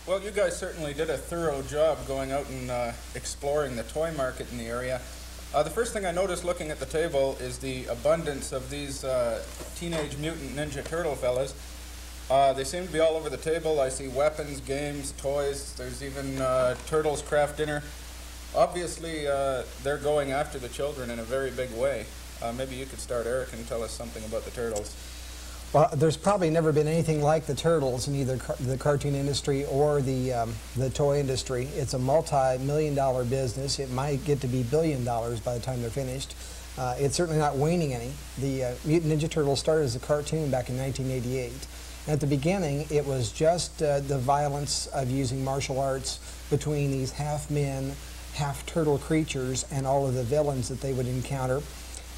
Well, you guys certainly did a thorough job going out and exploring the toy market in the area. The first thing I noticed looking at the table is the abundance of these Teenage Mutant Ninja Turtle fellas. They seem to be all over the table. I see weapons, games, toys. There's even Turtles Craft Dinner. Obviously, they're going after the children in a very big way. Maybe you could start, Eric, and tell us something about the Turtles. Well, there's probably never been anything like the Turtles in either the cartoon industry or the toy industry. It's a multi-million-dollar business. It might get to be $1 billion by the time they're finished. It's certainly not waning any. The Mutant Ninja Turtles started as a cartoon back in 1988. And at the beginning, it was just the violence of using martial arts between these half-men, half-turtle creatures and all of the villains that they would encounter.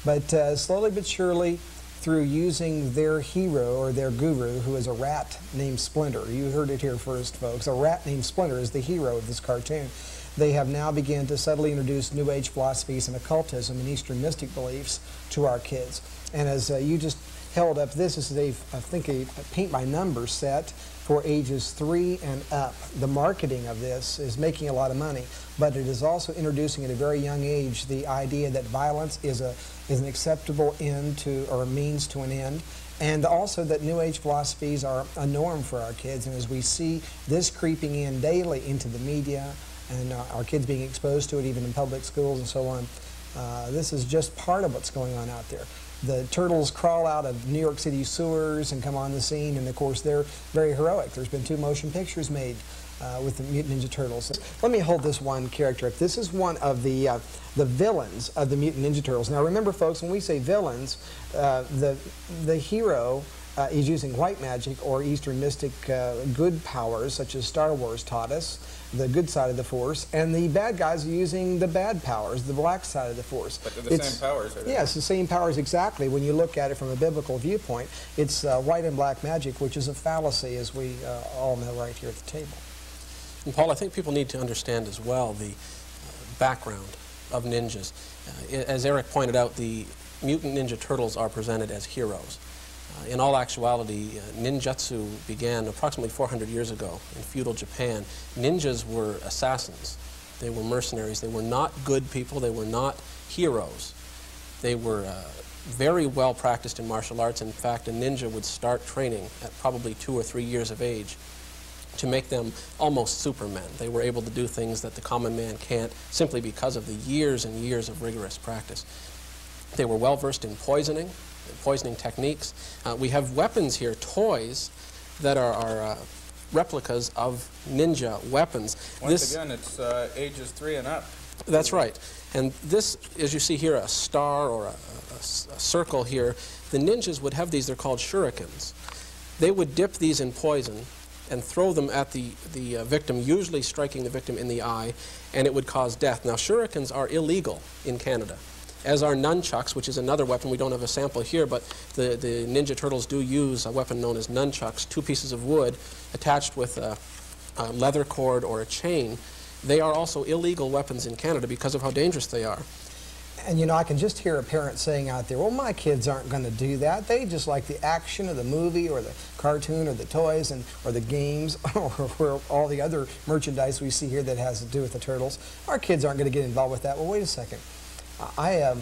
But slowly but surely, through using their hero or their guru, who is a rat named Splinter. You heard it here first, folks. A rat named Splinter is the hero of this cartoon. They have now begun to subtly introduce New Age philosophies and occultism and Eastern mystic beliefs to our kids. And as you just held up, this is, I think, a paint-by-number set for ages 3 and up. The marketing of this is making a lot of money, but it is also introducing at a very young age the idea that violence is an acceptable end to, or a means to an end, and also that New Age philosophies are a norm for our kids. And as we see this creeping in daily into the media, and our kids being exposed to it even in public schools and so on, this is just part of what's going on out there. The Turtles crawl out of New York City sewers and come on the scene, and of course they're very heroic. There's been 2 motion pictures made with the Mutant Ninja Turtles. Let me hold this one character up. This is one of the villains of the Mutant Ninja Turtles. Now remember, folks, when we say villains, the hero is using white magic or Eastern mystic good powers, such as Star Wars taught us, the good side of the Force, and the bad guys are using the bad powers, the black side of the Force. But they're the same powers, are they? Yes, the same powers exactly. When you look at it from a biblical viewpoint, it's white and black magic, which is a fallacy, as we all know right here at the table. And Paul, I think people need to understand as well the background of ninjas. As Eric pointed out, the Mutant Ninja Turtles are presented as heroes. In all actuality, ninjutsu began approximately 400 years ago in feudal Japan. Ninjas were assassins. They were mercenaries. They were not good people. They were not heroes. They were very well practiced in martial arts. In fact, a ninja would start training at probably 2 or 3 years of age to make them almost supermen. They were able to do things that the common man can't simply because of the years and years of rigorous practice. They were well versed in poisoning techniques. We have weapons here, toys, that are replicas of ninja weapons. Once again, it's ages 3 and up. That's right. And this, as you see here, a star or a circle here, the ninjas would have these. They're called shurikens. They would dip these in poison and throw them at the victim, usually striking the victim in the eye, and it would cause death. Now, shurikens are illegal in Canada, as are nunchucks, which is another weapon. We don't have a sample here, but the Ninja Turtles do use a weapon known as nunchucks, 2 pieces of wood attached with a leather cord or a chain. They are also illegal weapons in Canada because of how dangerous they are. And you know, I can just hear a parent saying out there, well, my kids aren't going to do that. They just like the action of the movie or the cartoon or the toys or the games or all the other merchandise we see here that has to do with the Turtles. Our kids aren't going to get involved with that. Well, wait a second. I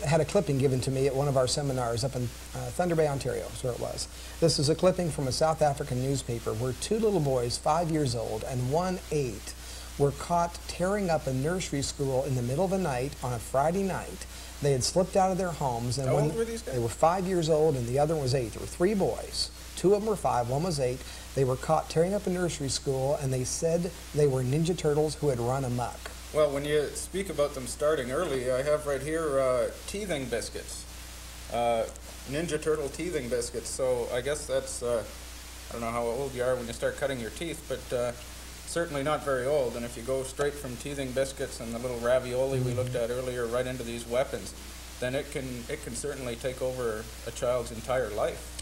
had a clipping given to me at one of our seminars up in Thunder Bay, Ontario, is where it was. This is a clipping from a South African newspaper where 2 little boys, 5 years old and one 8, were caught tearing up a nursery school in the middle of the night on a Friday night. They had slipped out of their homes. And how old were these guys? They were 5 years old and the other one was 8. There were 3 boys. 2 of them were 5, one was 8. They were caught tearing up a nursery school, and they said they were Ninja Turtles who had run amok. Well, when you speak about them starting early, I have right here teething biscuits. Ninja Turtle teething biscuits. So I guess that's, I don't know how old you are when you start cutting your teeth, but certainly not very old. And if you go straight from teething biscuits and the little ravioli we looked at earlier right into these weapons, then it can certainly take over a child's entire life.